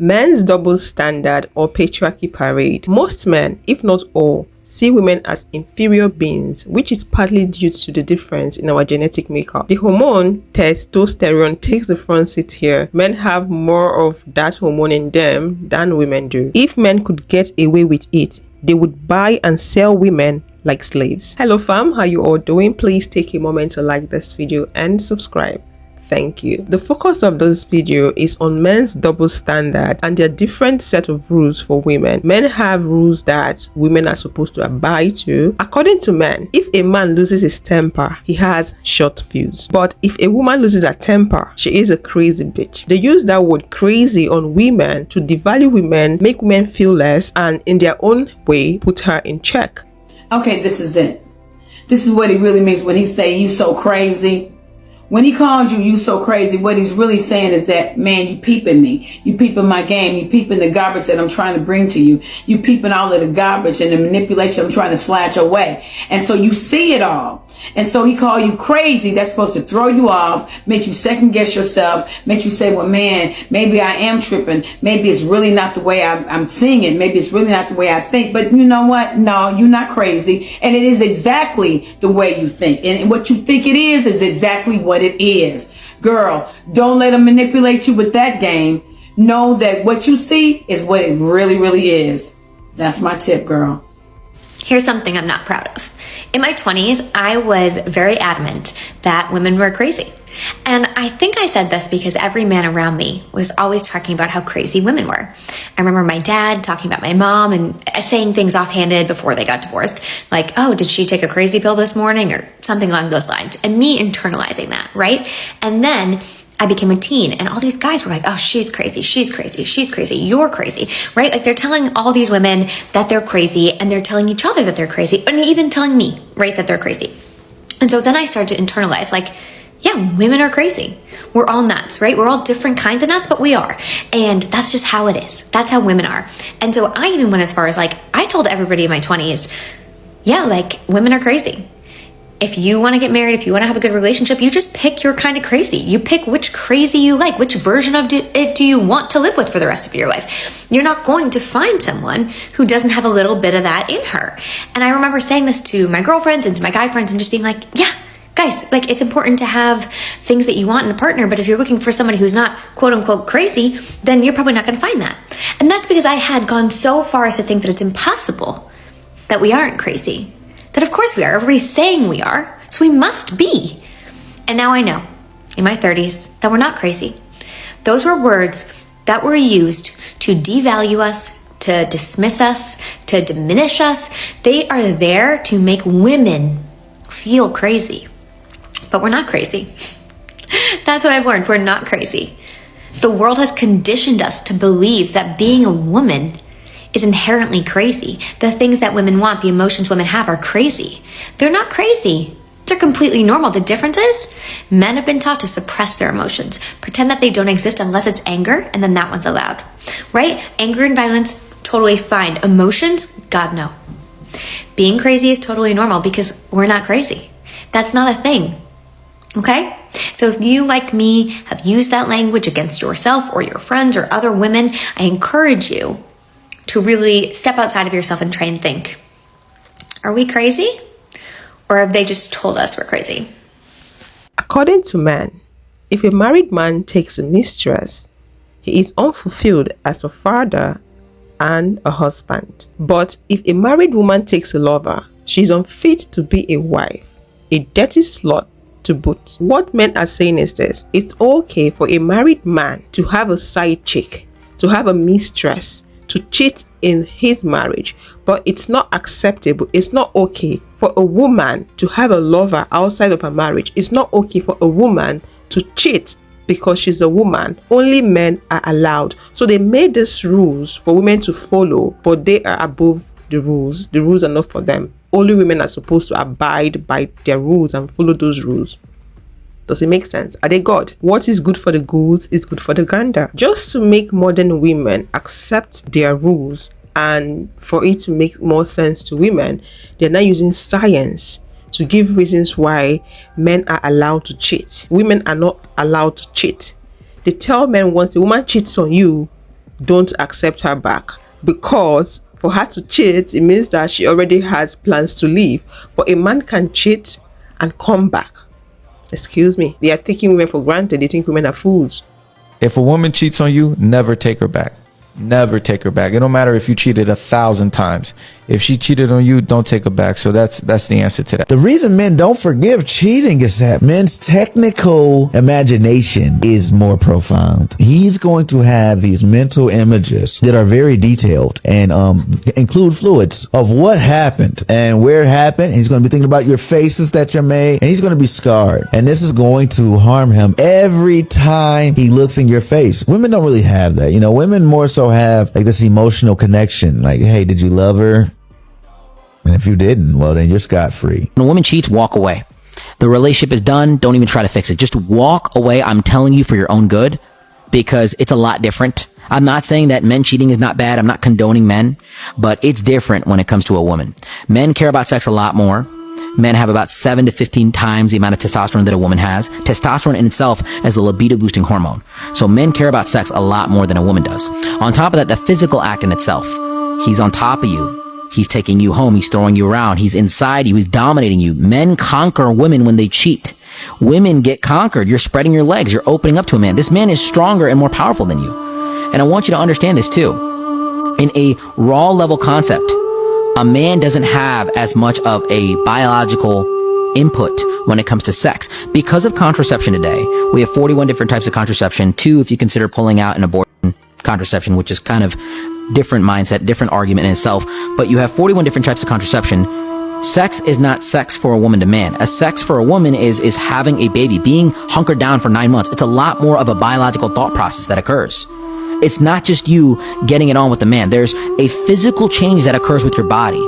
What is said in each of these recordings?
Men's double standard or patriarchy parade. Most men, if not all, see women as inferior beings, which is partly due to the difference in our genetic makeup. The hormone testosterone takes the front seat here. Men have more of that hormone in them than women do. If men could get away with it, they would buy and sell women like slaves. Hello fam, how you all doing? Please take a moment to like this video and subscribe. Thank you. The focus of this video is on men's double standard and their different set of rules for women. Men have rules that women are supposed to abide to. According to men, if a man loses his temper, he has short fuse. But if a woman loses her temper, she is a crazy bitch. They use that word crazy on women to devalue women, make women feel less, and in their own way, put her in check. Okay, this is it. This is what he really means when he say you so crazy. When he calls you so crazy, what he's really saying is that, man, you peeping me. You peeping my game. You peeping the garbage that I'm trying to bring to you. You peeping all of the garbage and the manipulation I'm trying to slash away. And so you see it all. And so he call you crazy. That's supposed to throw you off, make you second guess yourself, make you say, well, man, maybe I am tripping. Maybe it's really not the way I'm seeing it. Maybe it's really not the way I think. But you know what? No, you're not crazy. And it is exactly the way you think. And what you think it is exactly what it is. Girl, don't let them manipulate you with that game. Know that what you see is what it really, really is. That's my tip, girl. Here's something I'm not proud of. In my 20s, I was very adamant that women were crazy. And I think I said this because every man around me was always talking about how crazy women were. I remember my dad talking about my mom and saying things offhanded before they got divorced. Like, oh, did she take a crazy pill this morning? Or something along those lines. And me internalizing that, right? And then I became a teen and all these guys were like, oh, she's crazy, she's crazy, she's crazy, you're crazy, right? Like they're telling all these women that they're crazy and they're telling each other that they're crazy and even telling me, right, that they're crazy. And so then I started to internalize like, yeah, women are crazy. We're all nuts, right? We're all different kinds of nuts, but we are. And that's just how it is. That's how women are. And so I even went as far as like, I told everybody in my 20s, yeah, like women are crazy. If you want to get married, if you want to have a good relationship, you just pick your kind of crazy. You pick which crazy you like, which version of it do you want to live with for the rest of your life. You're not going to find someone who doesn't have a little bit of that in her. And I remember saying this to my girlfriends and to my guy friends and just being like, yeah, guys, like it's important to have things that you want in a partner, but if you're looking for somebody who's not quote unquote crazy, then you're probably not going to find that. And that's because I had gone so far as to think that it's impossible that we aren't crazy. That of course we are. Everybody's saying we are, so we must be. And now I know, in my 30s, that we're not crazy. Those were words that were used to devalue us, to dismiss us, to diminish us. They are there to make women feel crazy. But we're not crazy. That's what I've learned. We're not crazy. The world has conditioned us to believe that being a woman is inherently crazy. The things that women want, the emotions women have are crazy. They're not crazy. They're completely normal. The difference is men have been taught to suppress their emotions, pretend that they don't exist unless it's anger, and then that one's allowed, right? Anger and violence, totally fine. Emotions, God, no. Being crazy is totally normal because we're not crazy. That's not a thing, okay? So if you, like me, have used that language against yourself or your friends or other women, I encourage you to really step outside of yourself and try and think, are we crazy? Or have they just told us we're crazy? According to men, if a married man takes a mistress, he is unfulfilled as a father and a husband. But if a married woman takes a lover, she is unfit to be a wife, a dirty slut to boot. What men are saying is this: it's okay for a married man to have a side chick, to have a mistress, to cheat in his marriage, but it's not acceptable. It's not okay for a woman to have a lover outside of her marriage. It's not okay for a woman to cheat because she's a woman. Only men are allowed. So they made these rules for women to follow, but they are above the rules. The rules are not for them. Only women are supposed to abide by their rules and follow those rules. Does it make sense? Are they God? What is good for the goose is good for the gander. Just to make modern women accept their rules and for it to make more sense to women, they're now using science to give reasons why men are allowed to cheat. Women are not allowed to cheat. They tell men once a woman cheats on you, don't accept her back, because for her to cheat, it means that she already has plans to leave. But a man can cheat and come back. Excuse me. They are taking women for granted. They think women are fools. If a woman cheats on you, never take her back. Never take her back. It don't matter if you cheated 1,000 times. If she cheated on you, don't take her back. So that's the answer to that. The reason men don't forgive cheating is that men's technical imagination is more profound. He's going to have these mental images that are very detailed and include fluids of what happened and where it happened. He's going to be thinking about your faces that you made, and he's going to be scarred. And this is going to harm him every time he looks in your face. Women don't really have that. You know, women more so have like this emotional connection. Like, hey, did you love her? And if you didn't, well, then you're scot-free. When a woman cheats, walk away. The relationship is done. Don't even try to fix it. Just walk away. I'm telling you, for your own good, because it's a lot different. I'm not saying that men cheating is not bad. I'm not condoning men, but it's different when it comes to a woman. Men care about sex a lot more. Men have about 7 to 15 times the amount of testosterone that a woman has. Testosterone in itself is a libido boosting hormone. So men care about sex a lot more than a woman does. On top of that, the physical act in itself. He's on top of you. He's taking you home. He's throwing you around. He's inside you. He's dominating you. Men conquer women when they cheat. Women get conquered. You're spreading your legs. You're opening up to a man. This man is stronger and more powerful than you. And I want you to understand this too. In a raw level concept, a man doesn't have as much of a biological input when it comes to sex. Because of contraception today, we have 41 different types of contraception. 2, if you consider pulling out an abortion contraception, which is kind of different mindset, different argument in itself. But you have 41 different types of contraception. Sex is not sex for a woman to man. A sex for a woman is having a baby, being hunkered down for 9 months. It's a lot more of a biological thought process that occurs. It's not just you getting it on with the man. There's a physical change that occurs with your body.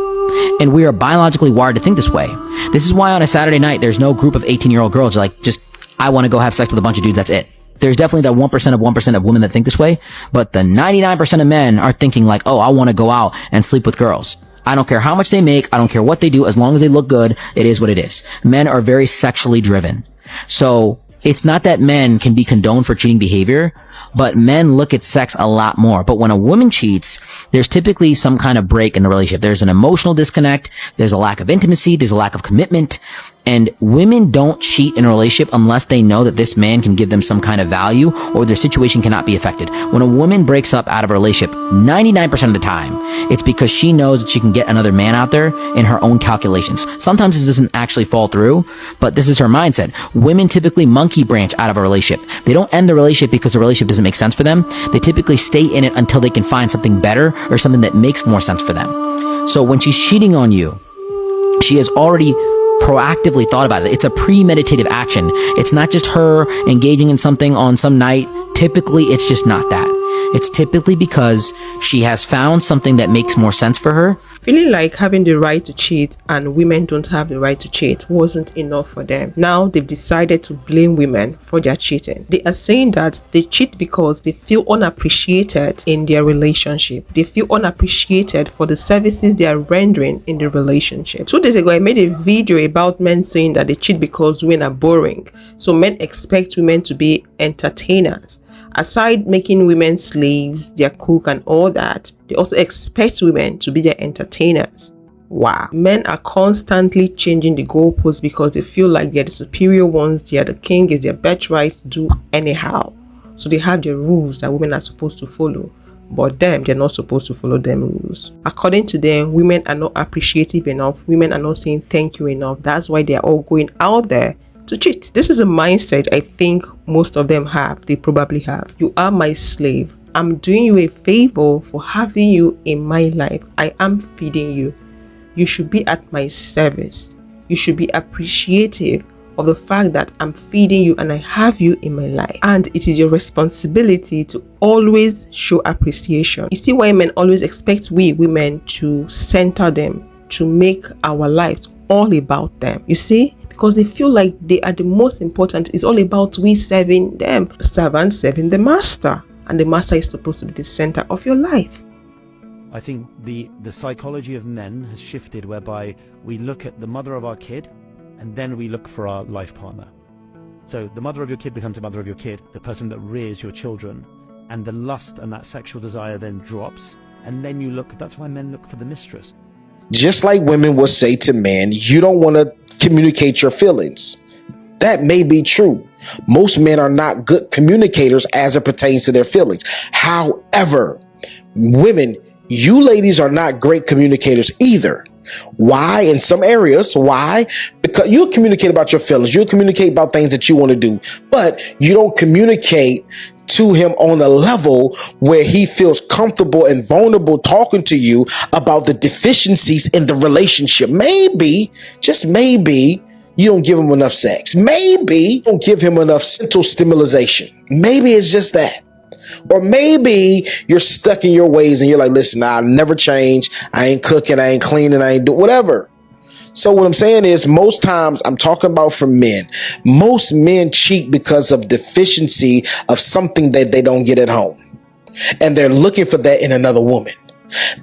And we are biologically wired to think this way. This is why on a Saturday night, there's no group of 18-year-old girls like, just, I want to go have sex with a bunch of dudes. That's it. There's definitely that 1% of women that think this way, but the 99% of men are thinking like, oh, I want to go out and sleep with girls. I don't care how much they make. I don't care what they do. As long as they look good, it is what it is. Men are very sexually driven. So it's not that men can be condoned for cheating behavior, but men look at sex a lot more. But when a woman cheats, there's typically some kind of break in the relationship. There's an emotional disconnect. There's a lack of intimacy. There's a lack of commitment. And women don't cheat in a relationship unless they know that this man can give them some kind of value or their situation cannot be affected. When a woman breaks up out of a relationship, 99% of the time, it's because she knows that she can get another man out there in her own calculations. Sometimes this doesn't actually fall through, but this is her mindset. Women typically monkey branch out of a relationship. They don't end the relationship because the relationship doesn't make sense for them. They typically stay in it until they can find something better or something that makes more sense for them. So when she's cheating on you, she has already proactively thought about it. It's a premeditative action. It's not just her engaging in something on some night. Typically, it's just not that. It's typically because she has found something that makes more sense for her. Feeling like having the right to cheat and women don't have the right to cheat wasn't enough for them. Now they've decided to blame women for their cheating. They are saying that they cheat because they feel unappreciated in their relationship. They feel unappreciated for the services they are rendering in the relationship. 2 days ago, I made a video about men saying that they cheat because women are boring. So men expect women to be entertainers. Aside making women slaves, their cook and all that, they also expect women to be their entertainers. Wow. Men are constantly changing the goalposts because they feel like they're the superior ones, they are the king, it's their birthright to do anyhow. So they have their rules that women are supposed to follow, but they're not supposed to follow them rules. According to them, women are not appreciative enough, women are not saying thank you enough. That's why they are all going out there to cheat. This is a mindset I think most of them have. They probably have. You are my slave. I'm doing you a favor for having you in my life. I am feeding you. You should be at my service. You should be appreciative of the fact that I'm feeding you and I have you in my life. And it is your responsibility to always show appreciation. You see why men always expect we women to center them, to make our lives all about them. You see? Because they feel like they are the most important. It's all about we serving them. Servant serving the master. And the master is supposed to be the center of your life. I think the psychology of men has shifted, whereby we look at the mother of our kid and then we look for our life partner. So the mother of your kid becomes the mother of your kid, the person that rears your children. and the lust and that sexual desire then drops, and then you look, that's why men look for the mistress. Just like women will say to men, you don't want to communicate your feelings. That may be true. Most men are not good communicators as it pertains to their feelings. However, women, you ladies are not great communicators either. Why? In some areas. Why? Because you'll communicate about your feelings. You'll communicate about things that you want to do, but you don't communicate to him on a level where he feels comfortable and vulnerable talking to you about the deficiencies in the relationship. Maybe, just maybe, you don't give him enough sex. Maybe you don't give him enough mental stimulation. Maybe it's just that. Or maybe you're stuck in your ways and you're like, listen, I'll never change. I ain't cooking. I ain't cleaning. I ain't do whatever. So what I'm saying is, most times I'm talking about for men. Most men cheat because of deficiency of something that they don't get at home. And they're looking for that in another woman.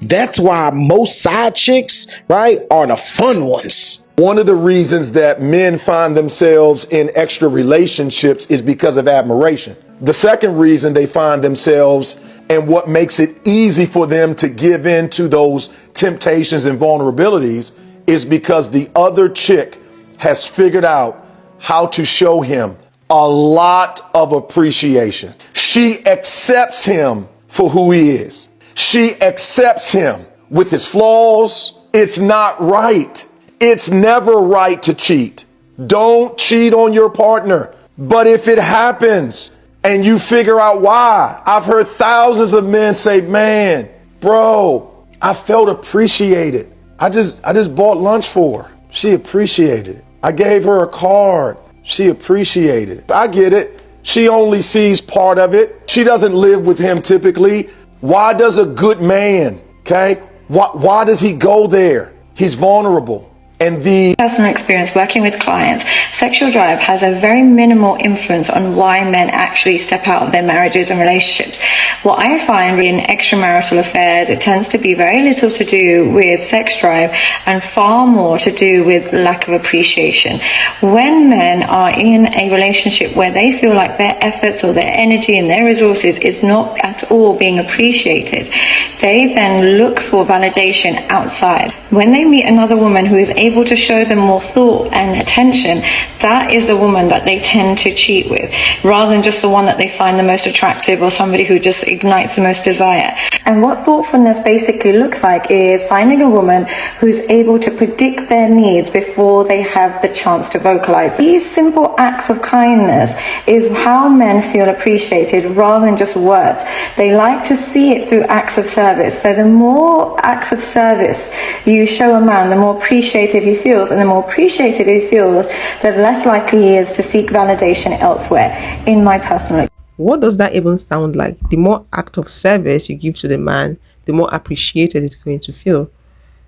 That's why most side chicks, right, are the fun ones. One of the reasons that men find themselves in extra relationships is because of admiration. The second reason they find themselves, and what makes it easy for them to give in to those temptations and vulnerabilities, is because the other chick has figured out how to show him a lot of appreciation. She accepts him for who he is. She accepts him with his flaws. It's not right. It's never right to cheat. Don't cheat on your partner. But if it happens and you figure out why, I've heard thousands of men say, man, bro, I felt appreciated. I just bought lunch for her. She appreciated it. I gave her a card. She appreciated it. I get it. She only sees part of it. She doesn't live with him typically. Why does a good man, okay? Why does he go there? He's vulnerable. And the personal experience working with clients, sexual drive has a very minimal influence on why men actually step out of their marriages and relationships. What I find in extramarital affairs, it tends to be very little to do with sex drive and far more to do with lack of appreciation. When men are in a relationship where they feel like their efforts or their energy and their resources is not at all being appreciated, they then look for validation outside. When they meet another woman who is able to show them more thought and attention, that is the woman that they tend to cheat with, rather than just the one that they find the most attractive or somebody who just ignites the most desire. And what thoughtfulness basically looks like is finding a woman who's able to predict their needs before they have the chance to vocalize. These simple acts of kindness is how men feel appreciated rather than just words. They like to see it through acts of service. So the more acts of service you show a man, the more appreciated he feels, and the more appreciated he feels, the less likely he is to seek validation elsewhere, in my personal. What does that even sound like? The more act of service you give to the man, the more appreciated he's going to feel.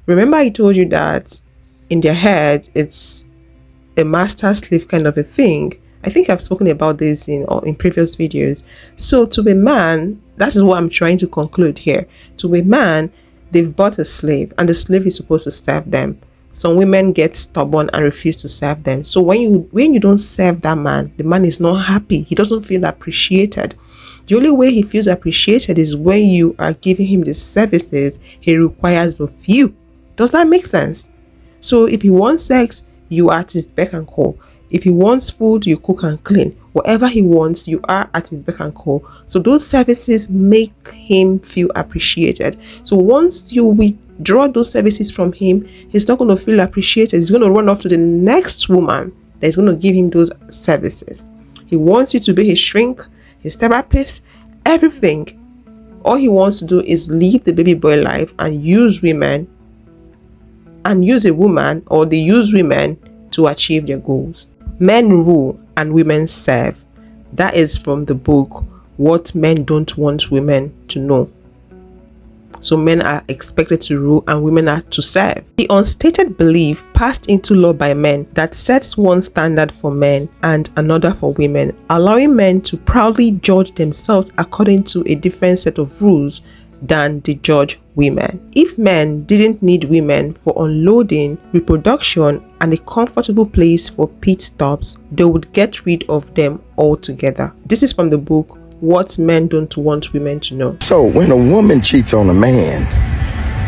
Remember I told you that in their head, it's a master-slave kind of a thing. I think I've spoken about this in previous videos. So to a man, that is what I'm trying to conclude here. To a man, they've bought a slave, and the slave is supposed to serve them. Some women get stubborn and refuse to serve them. So when you don't serve that man, the man is not happy. He doesn't feel appreciated. The only way he feels appreciated is when you are giving him the services he requires of you. Does that make sense? So if he wants sex, you are at his beck and call. If he wants food, you cook and clean. Whatever he wants, you are at his beck and call. So those services make him feel appreciated. So once you withdraw those services from him, he's not going to feel appreciated. He's going to run off to the next woman that is going to give him those services. He wants you to be his shrink, his therapist, everything. All he wants to do is live the baby boy life and use women, and use a woman, or they use women to achieve their goals. Men rule and women serve. That is from the book What Men Don't Want Women to Know. So men are expected to rule and women are to serve. The unstated belief passed into law by men that sets one standard for men and another for women, allowing men to proudly judge themselves according to a different set of rules than they judge women. If men didn't need women for unloading, reproduction, and a comfortable place for pit stops, they would get rid of them altogether. This is from the book what men don't want women to know. So when a woman cheats on a man,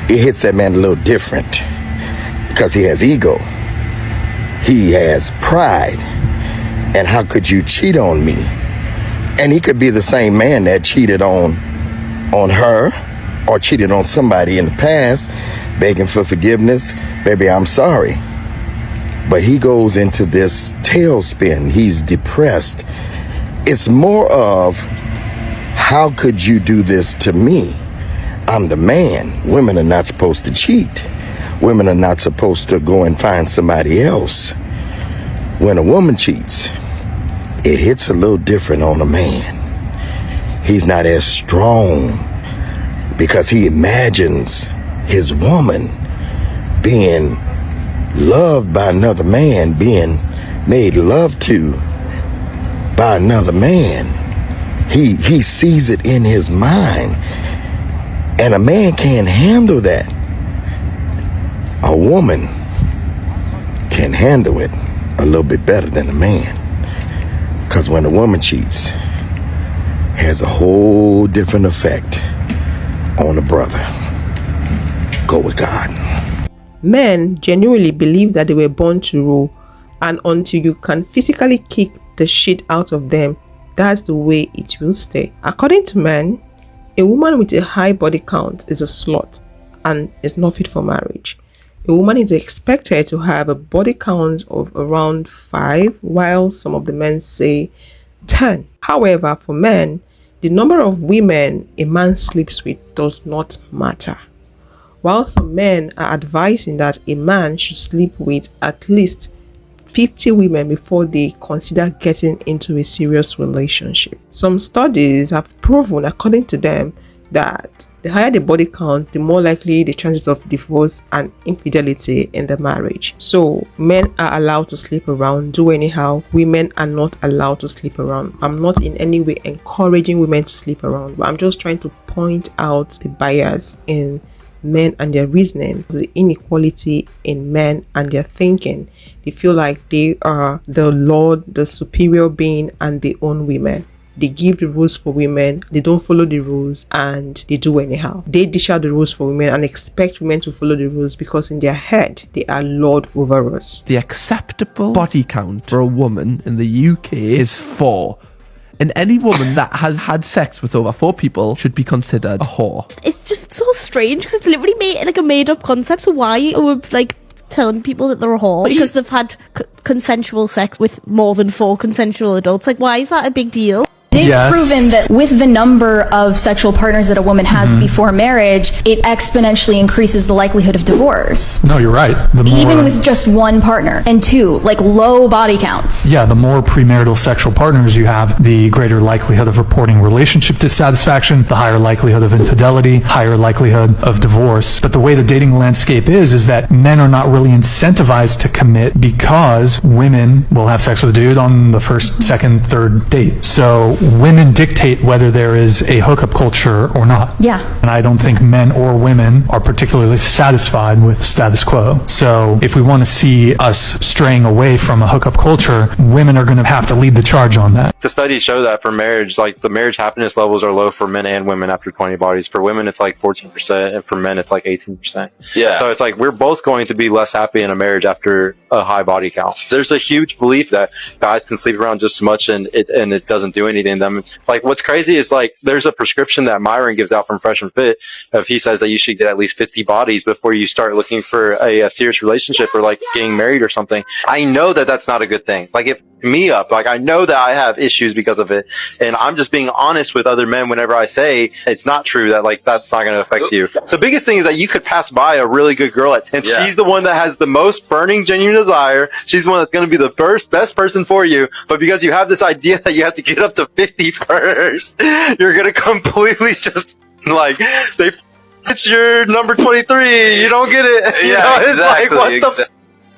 it hits that man a little different because he has ego. He has pride. And how could you cheat on me? And he could be the same man that cheated on her or cheated on somebody in the past, begging for forgiveness. Baby, I'm sorry. But he goes into this tailspin. He's depressed. It's more of, how could you do this to me? I'm the man. Women are not supposed to cheat. Women are not supposed to go and find somebody else. When a woman cheats, it hits a little different on a man. He's not as strong because he imagines his woman being loved by another man, being made love to by another man. He sees it in his mind. And a man can't handle that. A woman can handle it a little bit better than a man. Because when a woman cheats, it has a whole different effect on a brother. Go with God. Men genuinely believe that they were born to rule, and until you can physically kick the shit out of them, that's the way it will stay. According to men, a woman with a high body count is a slut and is not fit for marriage. A woman is expected to have a body count of around 5, while some of the men say 10. However, for men, the number of women a man sleeps with does not matter. While some men are advising that a man should sleep with at least 50 women before they consider getting into a serious relationship. Some studies have proven, according to them, that the higher the body count, the more likely the chances of divorce and infidelity in the marriage. So men are allowed to sleep around, do anyhow. Women are not allowed to sleep around. I'm not in any way encouraging women to sleep around, but I'm just trying to point out the bias in men and their reasoning, the inequality in men and their thinking. They feel like they are the Lord, the superior being, and they own women. They give the rules for women, they don't follow the rules, and they do anyhow. They dish out the rules for women and expect women to follow the rules because in their head, they are Lord over us. The acceptable body count for a woman in the UK is 4. And any woman that has had sex with over 4 people should be considered a whore. It's just so strange because it's literally a made-up concept. So why are we telling people that they're a whore because they've had consensual sex with more than 4 consensual adults? Why is that a big deal? It is proven that with the number of sexual partners that a woman has before marriage, it exponentially increases the likelihood of divorce. No, you're right. Even with just 1 partner and 2, low body counts. Yeah, the more premarital sexual partners you have, the greater likelihood of reporting relationship dissatisfaction, the higher likelihood of infidelity, higher likelihood of divorce. But the way the dating landscape is that men are not really incentivized to commit because women will have sex with a dude on the first, second, third date. So women dictate whether there is a hookup culture or not. Yeah. And I don't think men or women are particularly satisfied with status quo. So if we want to see us straying away from a hookup culture, women are going to have to lead the charge on that. The studies show that for marriage, the marriage happiness levels are low for men and women after 20 bodies. For women, it's 14%, and for men, it's 18%. Yeah. So it's we're both going to be less happy in a marriage after a high body count. There's a huge belief that guys can sleep around just as much and it doesn't do anything to them. What's crazy is there's a prescription that Myron gives out from Fresh and Fit. He says that you should get at least 50 bodies before you start looking for a serious relationship or getting married or something. I know that that's not a good thing. If me up, I know that I have issues because of it, and I'm just being honest with other men whenever I say it's not true that that's not going to affect you. The biggest thing is that you could pass by a really good girl at 10. Yeah. She's the one that has the most burning genuine desire. She's the one that's going to be the best person for you, but because you have this idea that you have to get up to 50 first, you're going to completely just say it's your number 23, you don't get it. You know, it's exactly, what the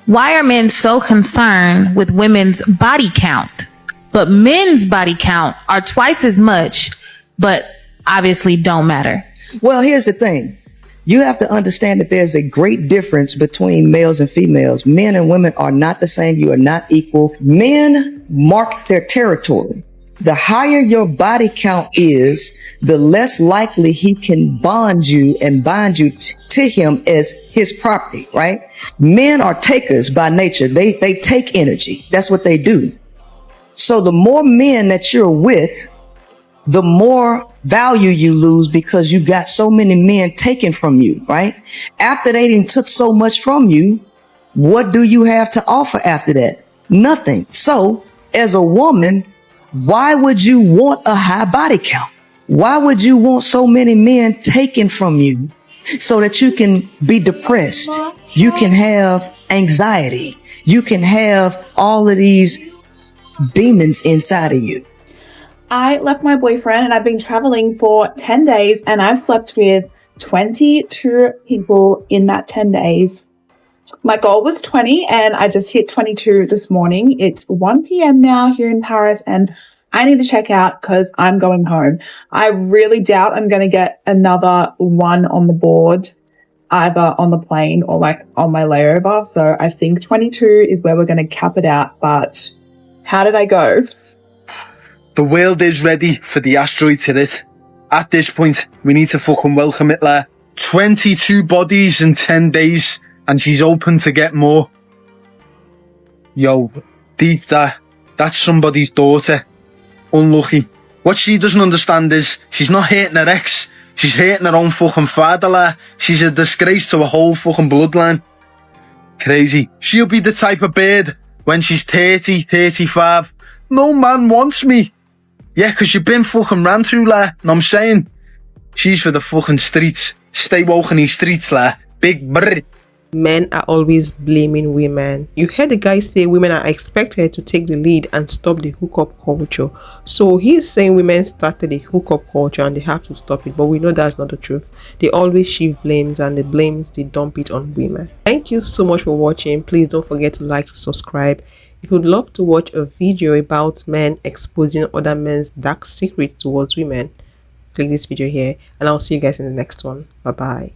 Why are men so concerned with women's body count, but men's body count are twice as much, but obviously don't matter? Well, here's the thing. You have to understand that there's a great difference between males and females. Men and women are not the same. You are not equal. Men mark their territory. The higher your body count is, the less likely he can bond you and bind you to him as his property, right? Men are takers by nature. They take energy. That's what they do. So the more men that you're with, the more value you lose because you got so many men taken from you, right? After they done took so much from you, what do you have to offer after that? Nothing. So as a woman, why would you want a high body count? Why would you want so many men taken from you so that you can be depressed? You can have anxiety. You can have all of these demons inside of you. I left my boyfriend and I've been traveling for 10 days and I've slept with 22 people in that 10 days. My goal was 20 and I just hit 22 this morning. It's 1 p.m. now here in Paris and I need to check out because I'm going home. I really doubt I'm going to get another one on the board, either on the plane or like on my layover. So I think 22 is where we're going to cap it out. But how did I go? The world is ready for the asteroid to hit. At this point, we need to fucking welcome it there. 22 bodies in 10 days. And she's open to get more. Yo, deep that's somebody's daughter. Unlucky. What she doesn't understand is she's not hating her ex. She's hating her own fucking father, like. She's a disgrace to a whole fucking bloodline. Crazy. She'll be the type of bird when she's 30, 35. No man wants me. Yeah, 'cause you've been fucking ran through, like. Know what I'm saying? She's for the fucking streets. Stay woke in these streets, like. Big brr. Men are always blaming women. You heard the guy say women are expected to take the lead and stop the hookup culture. So he's saying women started the hookup culture and they have to stop it. But we know that's not the truth. They always shift blames and the blames they dump it on women. Thank you so much for watching. Please don't forget to like, subscribe. If you'd love to watch a video about men exposing other men's dark secrets towards women, click this video here and I'll see you guys in the next one. Bye bye.